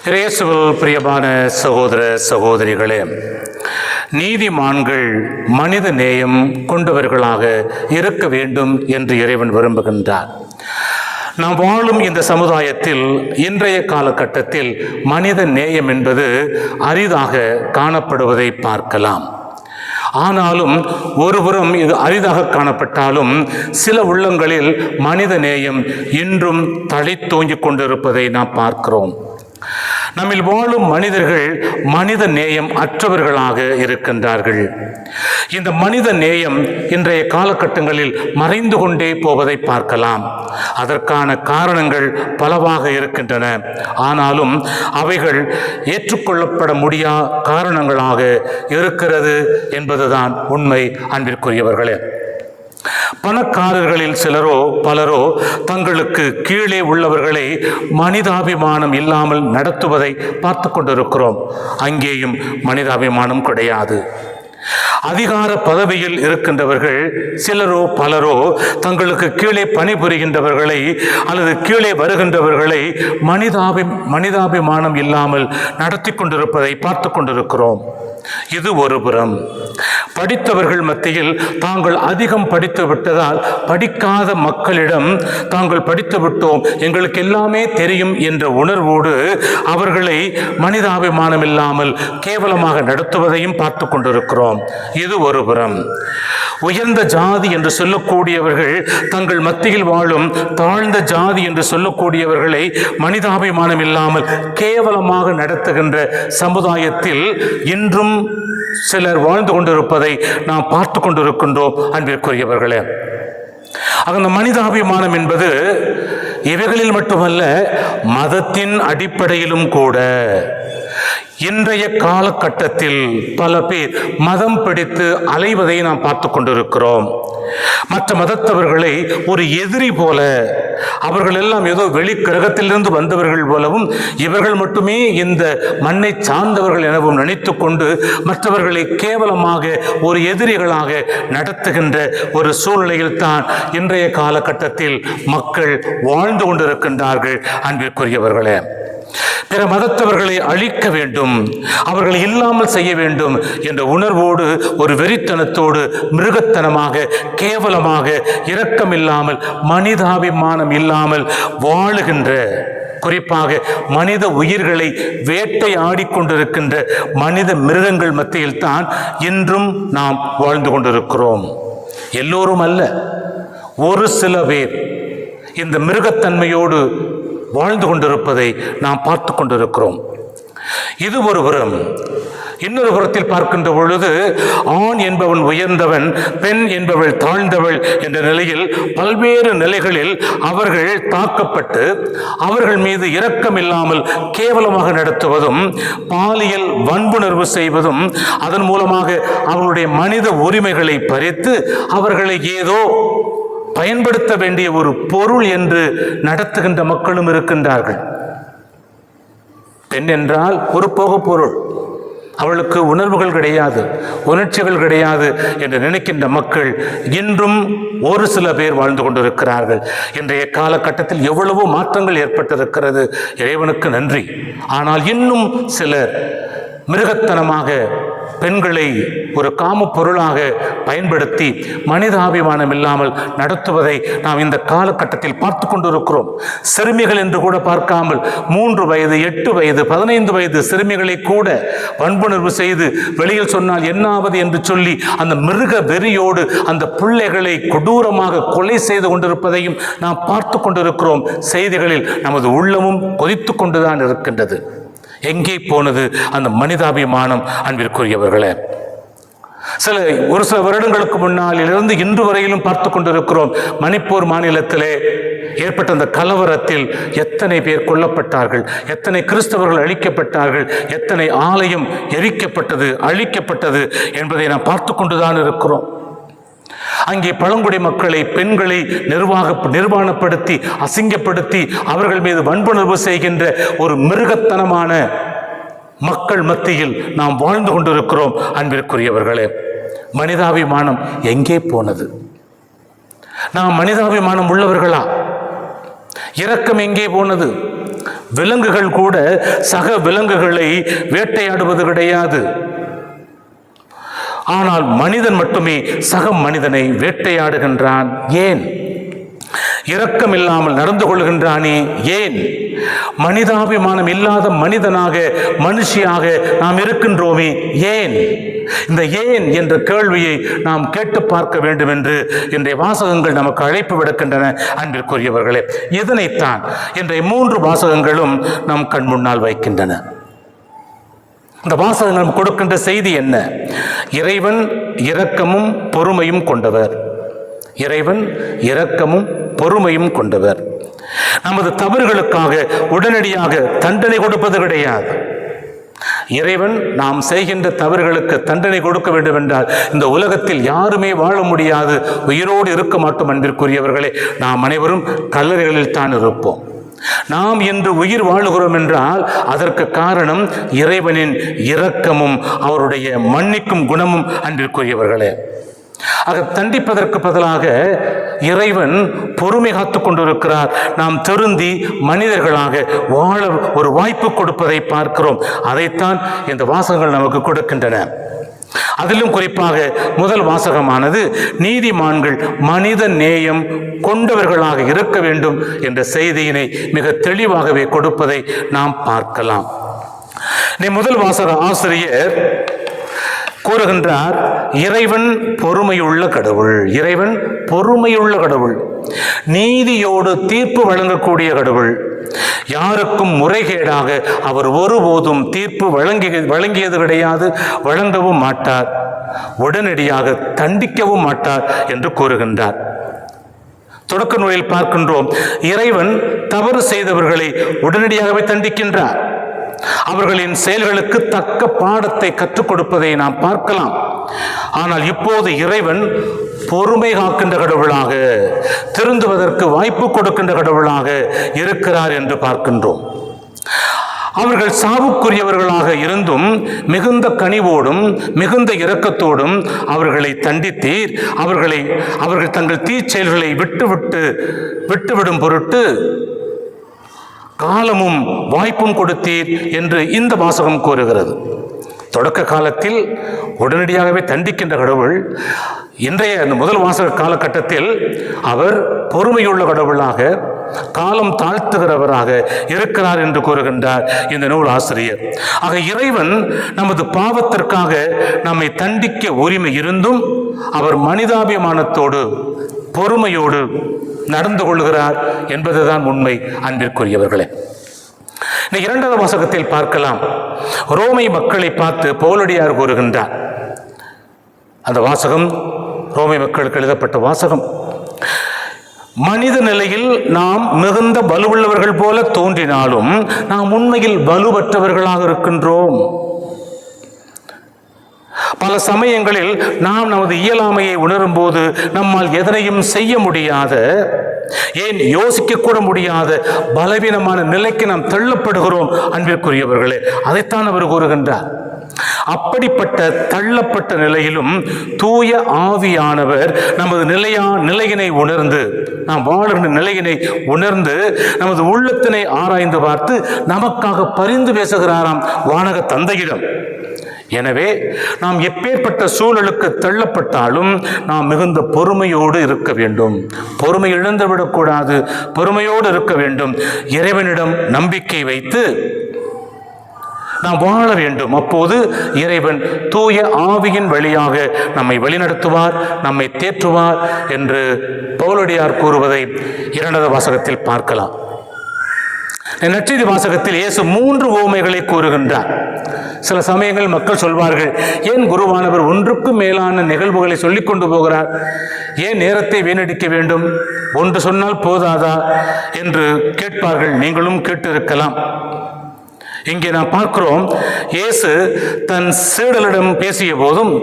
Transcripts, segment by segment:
இயேசுவில் பிரியமான சகோதர சகோதரிகளே, நீதிமான்கள் மனித நேயம் கொண்டவர்களாக இருக்க வேண்டும் என்று இறைவன் விரும்புகின்றார். நாம் வாழும் இந்த சமுதாயத்தில் இன்றைய காலகட்டத்தில் மனித நேயம் என்பது அரிதாக காணப்படுவதை பார்க்கலாம். ஆனாலும் ஒருபுறம் இது அரிதாக காணப்பட்டாலும் சில உள்ளங்களில் மனித நேயம் இன்றும் தழைத்தோங்கிக் கொண்டிருப்பதை நாம் பார்க்கிறோம். நம்மில் வாழும் மனிதர்கள் மனித நேயம் அற்றவர்களாக இருக்கின்றார்கள். இந்த மனித நேயம் இன்றைய காலகட்டங்களில் மறைந்து கொண்டே போவதை பார்க்கலாம். அதற்கான காரணங்கள் பலவாக இருக்கின்றன. ஆனாலும் அவைகள் ஏற்றுக்கொள்ளப்பட முடியாத காரணங்களாக இருக்கிறது என்பதுதான் உண்மை. அன்பிற்குரியவர்களே, பணக்காரர்களில் சிலரோ பலரோ தங்களுக்கு கீழே உள்ளவர்களை மனிதாபிமானம் இல்லாமல் நடத்துவதை பார்த்து கொண்டிருக்கிறோம். அங்கேயும் மனிதாபிமானம் கிடையாது. அதிகார பதவியில் இருக்கின்றவர்கள் சிலரோ பலரோ தங்களுக்கு கீழே பணிபுரிகின்றவர்களை அல்லது கீழே வருகின்றவர்களை மனிதாபிமானம் இல்லாமல் நடத்தி கொண்டிருப்பதை பார்த்து கொண்டிருக்கிறோம். இது ஒரு புறம். படித்தவர்கள் மத்தியில் தாங்கள் அதிகம் படித்து விட்டதால் படிக்காத மக்களிடம் தாங்கள் படித்து விட்டோம், எங்களுக்கு எல்லாமே தெரியும் என்ற உணர்வோடு அவர்களை மனிதாபிமானம் இல்லாமல் கேவலமாக நடத்துவதையும் பார்த்து கொண்டிருக்கிறோம். இது ஒரு புறம். உயர்ந்த ஜாதி என்று சொல்லக்கூடியவர்கள் தங்கள் மத்தியில் வாழும் தாழ்ந்த ஜாதி என்று சொல்லக்கூடியவர்களை மனிதாபிமானம் இல்லாமல் கேவலமாக நடத்துகின்ற சமுதாயத்தில் இன்றும் சிலர் வாழ்ந்து கொண்டிருப்பதை நாம் பார்த்து கொண்டிருக்கின்றோம். அன்பிற்குரியவர்களே, அந்த மனிதாபிமானம் என்பது இவைகளில் மட்டுமல்ல, மதத்தின் அடிப்படையிலும் கூட. இன்றைய காலகட்டத்தில் பல பேர் மதம் பிடித்து அலைவதை நாம் பார்த்து கொண்டிருக்கிறோம். மற்ற மதத்தவர்களை ஒரு எதிரி போல, அவர்கள் எல்லாம் ஏதோ வெளி கிரகத்திலிருந்து வந்தவர்கள் போலவும் இவர்கள் மட்டுமே இந்த மண்ணை சார்ந்தவர்கள் எனவும் நினைத்து கொண்டு மற்றவர்களை கேவலமாக ஒரு எதிரிகளாக நடத்துகின்ற ஒரு சூழ்நிலையில் தான் இன்றைய காலகட்டத்தில் மக்கள் வாழ்ந்து கொண்டிருக்கின்றார்கள். அன்பிற்குரியவர்களே, பிற மதத்தவர்களை அழிக்க வேண்டும், அவர்களை இல்லாமல் செய்ய வேண்டும் என்ற உணர்வோடு ஒரு வெறித்தனத்தோடு மிருகத்தனமாக கேவலமாக இரக்கமில்லாமல் மனிதாபிமானம் இல்லாமல் வாழுகின்ற, குறிப்பாக மனித உயிர்களை வேட்டையாடி கொண்டிருக்கின்ற மனித மிருகங்கள் மத்தியில் தான் இன்றும் நாம் வாழ்ந்து கொண்டிருக்கிறோம். எல்லோரும் அல்ல, ஒரு சில பேர் இந்த மிருகத்தன்மையோடு வாழ்ந்து கொண்டிருப்பதை நாம் பார்த்து கொண்டிருக்கிறோம். இது ஒரு புறம். இன்னொரு புறத்தில் பார்க்கின்ற பொழுது ஆண் என்பவன் உயர்ந்தவன், பெண் என்பவள் தாழ்ந்தவள் என்ற நிலையில் பல்வேறு நிலைகளில் அவர்கள் தாக்கப்பட்டு அவர்கள் மீது இரக்கமில்லாமல் கேவலமாக நடத்துவதும், பாலியல் வன்புணர்வு செய்வதும், அதன் மூலமாக அவர்களுடைய மனித உரிமைகளை பறித்து அவர்களை ஏதோ பயன்படுத்த வேண்டிய ஒரு பொருள் என்று நடத்துகின்ற மக்களும் இருக்கின்றார்கள். பெண் என்றால் ஒரு போக பொருள், அவளுக்கு உணர்வுகள் கிடையாது, உணர்ச்சிகள் கிடையாது என்று நினைக்கின்ற மக்கள் இன்றும் ஒரு சில பேர் வாழ்ந்து கொண்டிருக்கிறார்கள். இன்றைய காலகட்டத்தில் எவ்வளவோ மாற்றங்கள் ஏற்பட்டிருக்கிறது, இறைவனுக்கு நன்றி. ஆனால் இன்னும் சிலர் மிருகத்தனமாக பெண்களை ஒரு காம பொருளாக பயன்படுத்தி மனிதாபிமானம் இல்லாமல் நடத்துவதை நாம் இந்த காலகட்டத்தில் பார்த்து கொண்டிருக்கிறோம். சிறுமிகள் என்று கூட பார்க்காமல் 3 வயது 8 வயது 15 வயது சிறுமிகளை கூட வன்புணர்வு செய்து வெளியில் சொன்னால் என்னாவது என்று சொல்லி அந்த மிருக வெறியோடு அந்த பிள்ளைகளை கொடூரமாக கொலை செய்து கொண்டிருப்பதையும் நாம் பார்த்து கொண்டிருக்கிறோம். செய்திகளில் நமது உள்ளமும் கொதித்து கொண்டுதான் இருக்கின்றது. எங்கே போனது அந்த மனிதாபிமானம்? அன்பிற்குரியவர்களே, ஒரு சில வருடங்களுக்கு முன்னாலிருந்து இன்று வரையிலும் பார்த்து கொண்டிருக்கிறோம். மணிப்பூர் மாநிலத்திலே ஏற்பட்ட அந்த கலவரத்தில் எத்தனை பேர் கொல்லப்பட்டார்கள், எத்தனை கிறிஸ்தவர்கள் அழிக்கப்பட்டார்கள், எத்தனை ஆலயம் எரிக்கப்பட்டது, அழிக்கப்பட்டது என்பதை நாம் பார்த்து கொண்டுதான் இருக்கிறோம். அங்கே பழங்குடி மக்களை, பெண்களை நிர்வாணப்படுத்தி அசிங்கப்படுத்தி அவர்கள் மீது வன்புணர்வு செய்கின்ற ஒரு மிருகத்தனமான மக்கள் மத்தியில் நாம் வாழ்ந்து கொண்டிருக்கிறோம். அன்பிற்குரியவர்களே, மனிதாபிமானம் எங்கே போனது? நாம் மனிதாபிமானம் உள்ளவர்களா? இரக்கம் எங்கே போனது? விலங்குகள் கூட சக விலங்குகளை வேட்டையாடுவது கிடையாது. ஆனால் மனிதன் மட்டுமே சக மனிதனை வேட்டையாடுகின்றான். ஏன்? இரக்கமில்லாமல் நடந்து கொள்கின்றானே, ஏன்? மனிதாபிமானம் இல்லாத மனிதனாக, மனுஷியாக நாம் இருக்கின்றோமே, ஏன்? இந்த ஏன் என்ற கேள்வியை நாம் கேட்டு பார்க்க வேண்டும் என்று இன்றைய வாசகங்கள் நமக்கு அழைப்பு விடுக்கின்றன. அன்பிற்குரியவர்களே, இதனைத்தான் இன்றைய 3 வாசகங்களும் நம் கண் முன்னால் வைக்கின்றன. இந்த வாசகங்கள் கொடுக்கின்ற செய்தி என்ன? இறைவன் இரக்கமும் பொறுமையும் கொண்டவர். இறைவன் இரக்கமும் பொறுமையும் கொண்டவர். நமது தவறுகளுக்காக உடனடியாக தண்டனை கொடுப்பது கிடையாது. இறைவன் நாம் செய்கின்ற தவறுகளுக்கு தண்டனை கொடுக்க வேண்டும் என்றால் இந்த உலகத்தில் யாருமே வாழ முடியாது, உயிரோடு இருக்க மாட்டோம். அன்பிற்குரியவர்களே, நாம் அனைவரும் கல்லறைகளில் தான் இருப்போம். நாம் இன்று உயிர் வாழுகிறோம் என்றால் அதற்கு காரணம் இறைவனின் இரக்கமும் அவருடைய மன்னிக்கும் குணமும். அன்பிற்குரியவர்களே, ஆக தண்டிப்பதற்கு பதிலாக இறைவன் பொறுமை காத்து கொண்டிருக்கிறார். நாம் திருந்தி மனிதர்களாக வாழ ஒரு வாய்ப்பு கொடுப்பதை பார்க்கிறோம். அதைத்தான் இந்த வாசகங்கள் நமக்கு கொடுக்கின்றன. அதிலும் குறிப்பாக முதல் வாசகமானது நீதிமான்கள் மனித நேயம் கொண்டவர்களாக இருக்க வேண்டும் என்ற செய்தியினை மிக தெளிவாகவே கொடுப்பதை நாம் பார்க்கலாம். முதல் வாசக ஆசிரியர் கூறுகின்றார், இறைவன் பொறுமையுள்ள கடவுள். இறைவன் பொறுமையுள்ள கடவுள், நீதியோடு தீர்ப்பு வழங்கக்கூடிய கடவுள். யாருக்கும் முறைகேடாக அவர் ஒருபோதும் தீர்ப்பு வழங்கியது கிடையாது, வழங்கவும் மாட்டார், உடனடியாக தண்டிக்கவும் மாட்டார் என்று கூறுகின்றார். தொடக்க நூலில் பார்க்கின்றோம், இறைவன் தவறு செய்தவர்களை உடனடியாகவே தண்டிக்கின்றார். அவர்களின் செயல்களுக்கு தக்க பாடத்தை கற்றுக் கொடுப்பதை நாம் பார்க்கலாம். ஆனால் இப்போது இறைவன் பொறுமை காக்கின்ற கடவுளாக, திருந்துவதற்கு வாய்ப்பு கொடுக்கின்ற கடவுளாக இருக்கிறார் என்று பார்க்கின்றோம். அவர்கள் சாவுக்குரியவர்களாக இருந்தும் மிகுந்த கனிவோடும் மிகுந்த இரக்கத்தோடும் அவர்களை தண்டித்தீர். அவர்கள் தங்கள் தீச்செயல்களை விட்டுவிடும் பொருட்டு காலமும் வாய்ப்பும் கொடுத்தீர் என்று இந்த வாசகம் கூறுகிறது. தொடக்க காலத்தில் உடனடியாகவே தண்டிக்கின்ற கடவுள் இன்றைய இந்த முதல் வாசக காலகட்டத்தில் அவர் பொறுமையுள்ள கடவுளாக, காலம் தாழ்த்துகிறவராக இருக்கிறார் என்று கூறுகின்றார் இந்த நூல் ஆசிரியர். ஆக இறைவன் நமது பாவத்திற்காக நம்மை தண்டிக்க உரிமை இருந்தும் அவர் மனிதாபிமானத்தோடு பொறுமையோடு நடந்து கொள்கிறார் என்பதுதான் உண்மை. அன்பிற்குரியவர்களே, இந்த 2வது வாசகத்தில் பார்க்கலாம். ரோமை மக்களை பார்த்து பவுலடியார் கூறுகின்றார். அந்த வாசகம் ரோமை மக்களுக்கு எழுதப்பட்ட வாசகம். மனித நிலையில் நாம் மிகுந்த வலுவுள்ளவர்கள் போல தோன்றினாலும் நாம் உண்மையில் வலுவற்றவர்களாக இருக்கின்றோம். பல சமயங்களில் நாம் நமது இயலாமையை உணரும் போது நம்மால் எதனையும் செய்ய முடியாத, ஏன் யோசிக்க கூட முடியாத பலவீனமான நிலைக்கு நாம் தள்ளப்படுகிறோம். அன்பிற்குரியவர்களே, அதைத்தான் அவர் கூறுகின்றார். அப்படிப்பட்ட தள்ளப்பட்ட நிலையிலும் தூய ஆவியானவர் நமது நிலையினை உணர்ந்து, நாம் வாழுகின்ற நிலையினை உணர்ந்து நமது உள்ளத்தினை ஆராய்ந்து பார்த்து நமக்காக பரிந்து பேசுகிறாராம் வானக தந்தையிடம். எனவே நாம் எப்பேற்பட்ட சூழலுக்கு தள்ளப்பட்டாலும் நாம் மிகுந்த பொறுமையோடு இருக்க வேண்டும். பொறுமை இழந்து விடக்கூடாது, பொறுமையோடு இருக்க வேண்டும். இறைவனிடம் நம்பிக்கை வைத்து நாம் வாழ வேண்டும். அப்போது இறைவன் தூய ஆவியின் வழியாக நம்மை வழிநடத்துவார், நம்மை தேற்றுவார் என்று பவுலடியார் கூறுவதை 2வது வாசகத்தில் பார்க்கலாம். நற்செய்தி வாசகத்தில் இயேசு 3 உவமைகளை கூறுகின்றார். சில சமயங்கள் மக்கள் சொல்வார்கள், ஏன் குருவானவர் ஒன்றுக்கும் மேலான நிகழ்வுகளை சொல்லிக் கொண்டு போகிறார், ஏன் நேரத்தை வீணடிக்க வேண்டும், ஒன்று சொன்னால் போதாதா என்று கேட்பார்கள். நீங்களும் கேட்டிருக்கலாம். இங்கே நாம் பார்க்கிறோம், இயேசு தன் சீடர்களிடம் பேசிய போதும்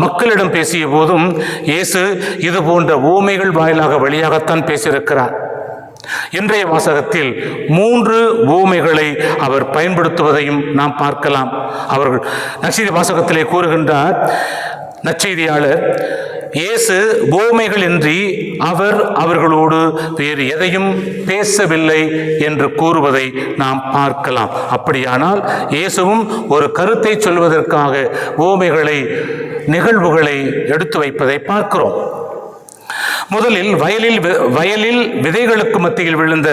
மக்களிடம் பேசிய போதும் இயேசு இது போன்ற உவமைகள் வழியாகத்தான் பேசியிருக்கிறார். இன்றைய வாசகத்தில் 3 உவமைகளை அவர் பயன்படுத்துவதையும் நாம் பார்க்கலாம். அவர்கள் நற்செய்தி வாசகத்திலே கூறுகின்றார் நற்செய்தியாளர், இயேசு உவமைகளின்றி அவர் அவர்களோடு வேறு எதையும் பேசவில்லை என்று கூறுவதை நாம் பார்க்கலாம். அப்படியானால் இயேசுவும் ஒரு கருத்தை சொல்வதற்காக உவமைகளை, நிகழ்வுகளை எடுத்து வைப்பதை பார்க்கிறோம். முதலில் வயலில் விதைகளுக்கு மத்தியில் விழுந்த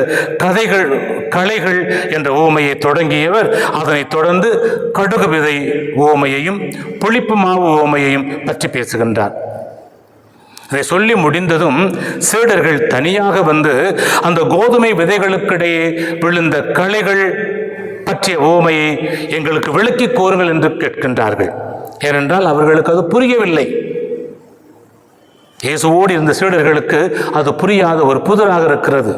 களைகள் என்ற உவமையை தொடங்கியவர் அதனைத் தொடர்ந்து கடுகு விதை உவமையையும் புளிப்பு மாவு உவமையையும் பற்றி பேசுகின்றார். இதை சொல்லி முடிந்ததும் சீடர்கள் தனியாக வந்து அந்த கோதுமை விதைகளுக்கிடையே விழுந்த களைகள் பற்றிய உவமையை எங்களுக்கு விளக்கி கோருங்கள் என்று கேட்கின்றார்கள். ஏனென்றால் அவர்களுக்கு அது புரியவில்லை. இயேசுவோடு இருந்த சீடர்களுக்கு அது புரியாத ஒரு புதிராக இருக்கிறது.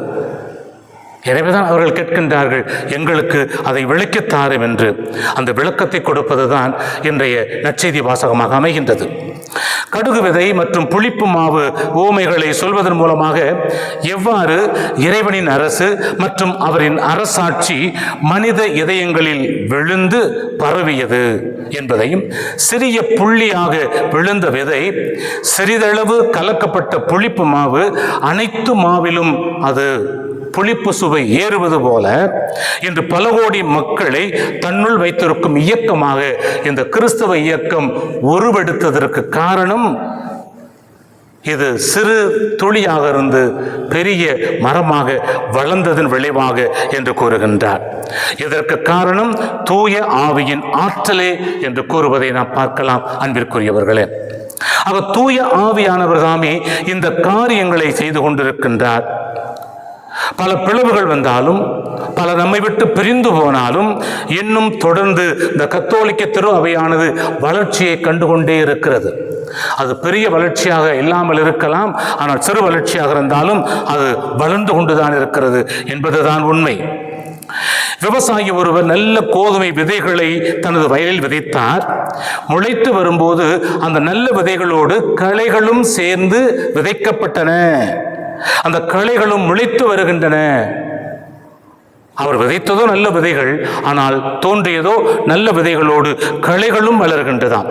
எனவேதான் அவர்கள் கேட்கின்றார்கள், எங்களுக்கு அதை விளக்கித்தாரும் என்று. அந்த விளக்கத்தை கொடுப்பதுதான் இன்றைய நற்செய்தி வாசகமாக அமைகின்றது. கடுகு விதை மற்றும் புளிப்பு மாவு உவமைகளை சொல்வதன் மூலமாக எவ்வாறு இறைவனின் அரசு மற்றும் அவரின் அரசாட்சி மனித இதயங்களில் விழுந்து பரவியது என்பதையும், சிறிய புள்ளியாக விழுந்த விதை, சிறிதளவு கலக்கப்பட்ட புளிப்பு மாவு, அனைத்து மாவிலும் அது புளிப்பு சுவை ஏறுவது போல இன்று பல கோடி மக்களை தன்னுள் வைத்திருக்கும் இயக்கமாக இந்த கிறிஸ்தவ இயக்கம் உருவெடுத்ததற்கு காரணம் இது சிறு துளியாக இருந்து பெரிய மரமாக வளர்ந்ததன் விளைவாக என்று கூறுகின்றார். இதற்கு காரணம் தூய ஆவியின் ஆற்றலே என்று கூறுவதை நாம் பார்க்கலாம். அன்பிற்குரியவர்களே, ஆக தூய ஆவியானவர் தாமே இந்த காரியங்களை செய்து கொண்டிருக்கின்றார். பல பிளவுகள் வந்தாலும், பல நம்மை விட்டு பிரிந்து போனாலும், இன்னும் தொடர்ந்து இந்த கத்தோலிக்க திரு அவையானது வளர்ச்சியை கண்டுகொண்டே இருக்கிறது. அது பெரிய வளர்ச்சியாக இல்லாமல் இருக்கலாம், ஆனால் சிறு வளர்ச்சியாக இருந்தாலும் அது வளர்ந்து கொண்டுதான் இருக்கிறது என்பதுதான் உண்மை. விவசாயி ஒருவர் நல்ல கோதுமை விதைகளை தனது வயலில் விதைத்தார். முளைத்து வரும்போது அந்த நல்ல விதைகளோடு களைகளும் சேர்ந்து விதைக்கப்பட்டன. அந்த களைகளும் முளைத்து வருகின்றன. அவர் விதைத்ததோ நல்ல விதைகள், ஆனால் தோன்றியதோ நல்ல விதைகளோடு களைகளும் வளர்கின்றதாம்.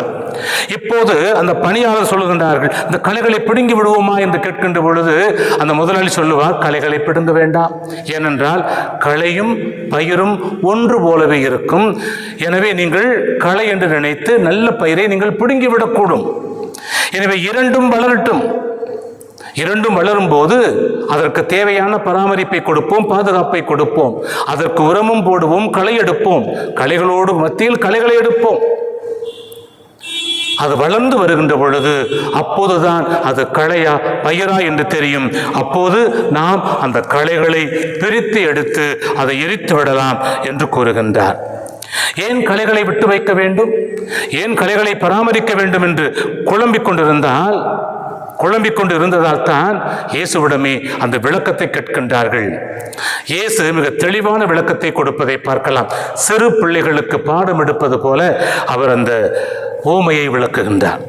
இப்போது அந்த பணியாளர் சொல்லுகின்றார்கள், இந்த களைகளை பிடுங்கி விடுவோமா என்று கேட்கின்ற பொழுது அந்த முதலாளி சொல்லுவார், களைகளை பிடுங்க வேண்டாம், ஏனென்றால் களையும் பயிரும் ஒன்று போலவே இருக்கும். எனவே நீங்கள் களை என்று நினைத்து நல்ல பயிரை நீங்கள் பிடுங்கி விடக்கூடும். எனவே இரண்டும் வளரட்டும். இரண்டும் வளரும் போது அதற்கு தேவையான பராமரிப்பை கொடுப்போம், பாதுகாப்பை கொடுப்போம், அதற்கு உரமும் போடுவோம், களை எடுப்போம், களைகளோடு மத்தியில் களைகளை எடுப்போம். அது வளர்ந்து வருகின்ற பொழுது அப்போதுதான் அது களையா பயிரா என்று தெரியும். அப்போது நாம் அந்த களைகளை பிரித்து எடுத்து அதை எரித்து விடலாம் என்று கூறுகின்றார். ஏன் களைகளை விட்டு வைக்க வேண்டும், ஏன் களைகளை பராமரிக்க வேண்டும் என்று குழம்பிக் கொண்டு இருந்ததால் தான் இயேசுவிடமே அந்த விளக்கத்தை கேட்கின்றார்கள். இயேசு மிக தெளிவான விளக்கத்தை கொடுப்பதை பார்க்கலாம். சிறு பிள்ளைகளுக்கு பாடம் எடுப்பது போல அவர் அந்த உவமையை விளக்குகின்றார்.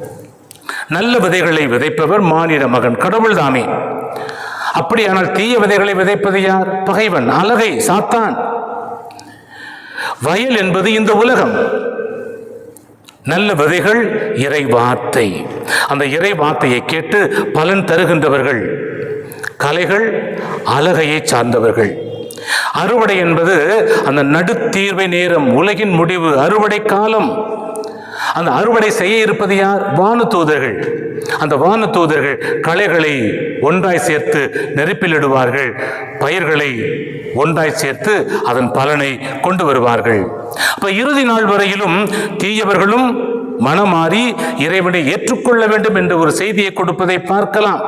நல்ல விதைகளை விதைப்பவர் மானிட மகன், கடவுள் தாமே. அப்படியானால் தீய விதைகளை விதைப்பது யார்? பகைவன், அலகை, சாத்தான். வயல் என்பது இந்த உலகம். நல்ல விதைகள் இறை வார்த்தை. அந்த இறை வார்த்தையை கேட்டு பலன் தருகின்றவர்கள். களைகள் அலகையை சார்ந்தவர்கள். அறுவடை என்பது அந்த நடுத்தீர்வை நேரம், உலகின் முடிவு, அறுவடை காலம். அந்த அறுவடை செய்ய இருப்பது யார்? வானு தூதர்கள். அந்த வானு தூதர்கள் களைகளை ஒன்றாய் சேர்த்து நெருப்பிலிடுவார்கள், பயிர்களை ஒன்றாய் சேர்த்து அதன் பலனை கொண்டு வருவார்கள். அப்ப இறுதி நாள் வரையிலும் தீயவர்களும் மனமாறி இறைவனை ஏற்றுக்கொள்ள வேண்டும் என்ற ஒரு செய்தியை கொடுப்பதை பார்க்கலாம்.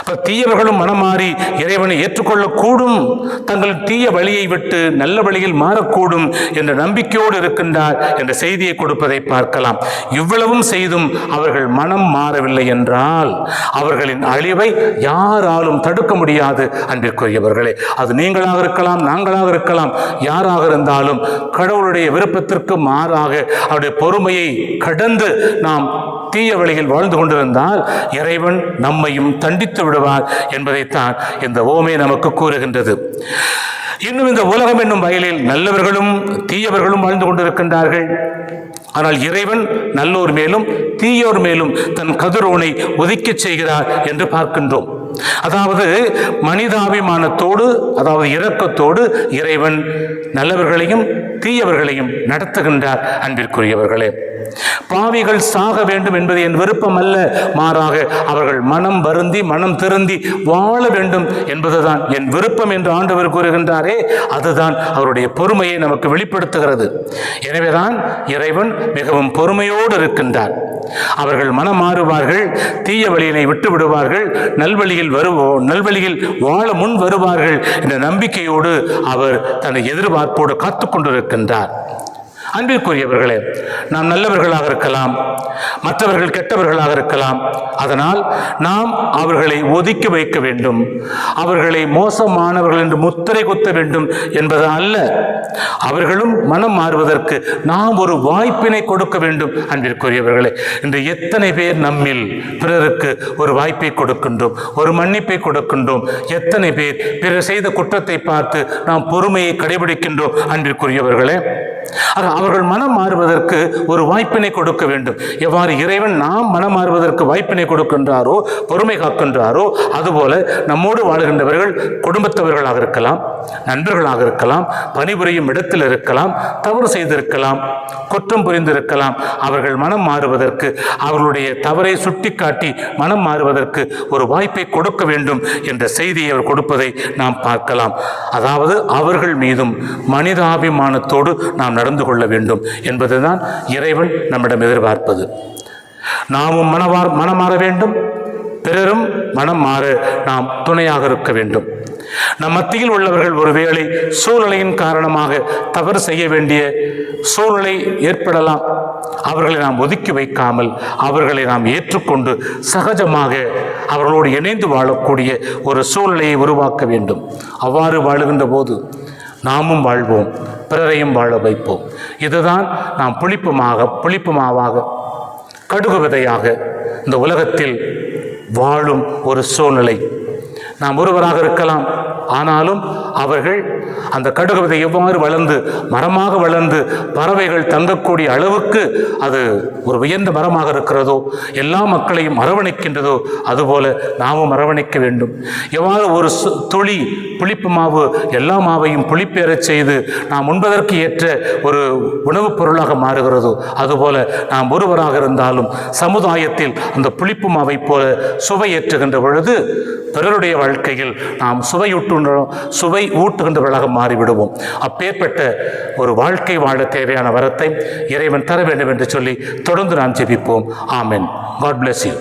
அப்ப தீயவர்களும் மனமாறி இறைவனை ஏற்றுக்கொள்ளக்கூடும், தங்கள் தீய வழியை விட்டு நல்ல வழியில் மாறக்கூடும் என்ற நம்பிக்கையோடு இருக்கின்றார் என்ற செய்தியை கொடுப்பதை பார்க்கலாம். இவ்வளவும் செய்தும் அவர்கள் மனம் மாறவில்லை என்றால் அவர்களின் அழிவை யாராலும் தடுக்க முடியாது. அன்பிற்குரியவர்களே, அது நீங்களாக இருக்கலாம், நாங்களாக இருக்கலாம், யாராக இருந்தாலும் கடவுளுடைய விருப்பத்திற்கு மாறாக அவருடைய பொறுமையை கடந்து நாம் தீய வழியில் வாழ்ந்து கொண்டிருந்தால் இறைவன் நம்மையும் தண்டித்து விடுவார் என்பதைத்தான் இந்த ஓமை நமக்கு கூறுகின்றது. இன்னும் இந்த உலகம் என்னும் வயலில் நல்லவர்களும் தீயவர்களும் வாழ்ந்து கொண்டிருக்கின்றார்கள். ஆனால் இறைவன் நல்லோர் மேலும் தீயோர் மேலும் தன் கதிரோனை ஒதுக்கச் செய்கிறார் என்று பார்க்கின்றோம். அதாவது மனிதாபிமானத்தோடு, அதாவது இரக்கத்தோடு இறைவன் நல்லவர்களையும் தீயவர்களையும் நடத்துகின்றார். அன்பிற்குரியவர்களே, பாவிகள் சாக வேண்டும் என்பது என் விருப்பம் அல்ல, மாறாக அவர்கள் மனம் வருந்தி மனம் திருந்தி வாழ வேண்டும் என்பதுதான் என் விருப்பம் என்று ஆண்டவர் கூறுகின்றாரே, அதுதான் அவருடைய பொறுமையை நமக்கு வெளிப்படுத்துகிறது. எனவேதான் இறைவன் மிகவும் பொறுமையோடு இருக்கின்றார். அவர்கள் மனம் மாறுவார்கள், தீய வழியினை விட்டு விடுவார்கள், நல்வழியில் வாழ முன் வருவார்கள் என்ற நம்பிக்கையோடு அவர் தன்னை எதிர்பார்ப்போடு காத்து கொண்டிருக்கின்றார். அன்பிற்குரியவர்களே, நாம் நல்லவர்களாக இருக்கலாம், மற்றவர்கள் கெட்டவர்களாக இருக்கலாம். அதனால் நாம் அவர்களை ஒதுக்கி வைக்க வேண்டும், அவர்களை மோசமானவர்கள் என்று முத்திரை குத்த வேண்டும் என்பது அல்ல. அவர்களும் மனம் மாறுவதற்கு நாம் ஒரு வாய்ப்பினை கொடுக்க வேண்டும். அன்பிற்குரியவர்களே, இன்று எத்தனை பேர் நம்மில் பிறருக்கு ஒரு வாய்ப்பை கொடுக்கின்றோம், ஒரு மன்னிப்பை கொடுக்கின்றோம். எத்தனை பேர் பிறர் செய்த குற்றத்தை பார்த்து நாம் பொறுமையை கடைபிடிக்கின்றோம். அன்பிற்குரியவர்களே, அவர்கள் மனம் மாறுவதற்கு ஒரு வாய்ப்பினை கொடுக்க வேண்டும். எவ்வாறு இறைவன் நாம் மனம் மாறுவதற்கு வாய்ப்பினை கொடுக்கின்றாரோ, பொறுமை காக்கின்றாரோ, அதுபோல நம்மோடு வாழ்கின்றவர்கள் குடும்பத்தவர்களாக இருக்கலாம், நண்பர்களாக இருக்கலாம், பணிபுரியும் இடத்தில் இருக்கலாம், தவறு செய்திருக்கலாம், குற்றம் புரிந்திருக்கலாம். அவர்கள் மனம் மாறுவதற்கு, அவர்களுடைய தவறை சுட்டிக்காட்டி மனம் மாறுவதற்கு ஒரு வாய்ப்பை கொடுக்க வேண்டும் என்ற செய்தியை அவர் கொடுப்பதை நாம் பார்க்கலாம். அதாவது அவர்கள் மீதும் மனிதாபிமானத்தோடு நாம் நடந்து கொள்ள வேண்டும் என்பதுதான் இறைவன் நம்மிடம் எதிர்பார்ப்பது. நாமும் மனம் மாற வேண்டும், பிறரும் மனம் மாற நாம் துணையாக இருக்க வேண்டும். நம் மத்தியில் உள்ளவர்கள் ஒருவேளை சூழ்நிலையின் காரணமாக தவறு செய்ய வேண்டிய சூழ்நிலை ஏற்படலாம். அவர்களை நாம் ஒதுக்கி வைக்காமல் அவர்களை நாம் ஏற்றுக்கொண்டு சகஜமாக அவர்களோடு இணைந்து வாழக்கூடிய ஒரு சூழ்நிலையை உருவாக்க வேண்டும். அவ்வாறு வாழுகின்ற போது நாமும் வாழ்வோம், பிறரையும் வாழ வைப்போம். இதுதான் நாம் புளிப்பு மாவாக கடுகு விதையாக இந்த உலகத்தில் வாழும் ஒரு சூழ்நிலை. நாம் ஒருவராக இருக்கலாம், ஆனாலும் அவர்கள் அந்த கடுகு விதை எவ்வாறு வளர்ந்து மரமாக வளர்ந்து பறவைகள் தங்கக்கூடிய அளவுக்கு அது ஒரு உயர்ந்த மரமாக இருக்கிறதோ, எல்லா மக்களையும் அரவணைக்கின்றதோ, அதுபோல நாமும் அரவணைக்க வேண்டும். எவ்வாறு ஒரு துளி புளிப்பு மாவு எல்லா மாவையும் புளிப்பேறச் செய்து நாம் உண்பதற்கு ஏற்ற ஒரு உணவுப் பொருளாக மாறுகிறதோ, அதுபோல நாம் ஒருவராக இருந்தாலும் சமுதாயத்தில் அந்த புளிப்பு மாவை போல சுவையேற்றுகின்ற பொழுது பிறருடைய வாழ்க்கையில் நாம் சுவை ஊட்டுகின்றவர்களாக மாறிவிடுவோம். அப்பேற்பட்ட ஒரு வாழ்க்கை வாழ தேவையான வரத்தை இறைவன் தர வேண்டும் என்று சொல்லி தொடர்ந்து நாம் ஜெபிப்போம். ஆமென். God bless you.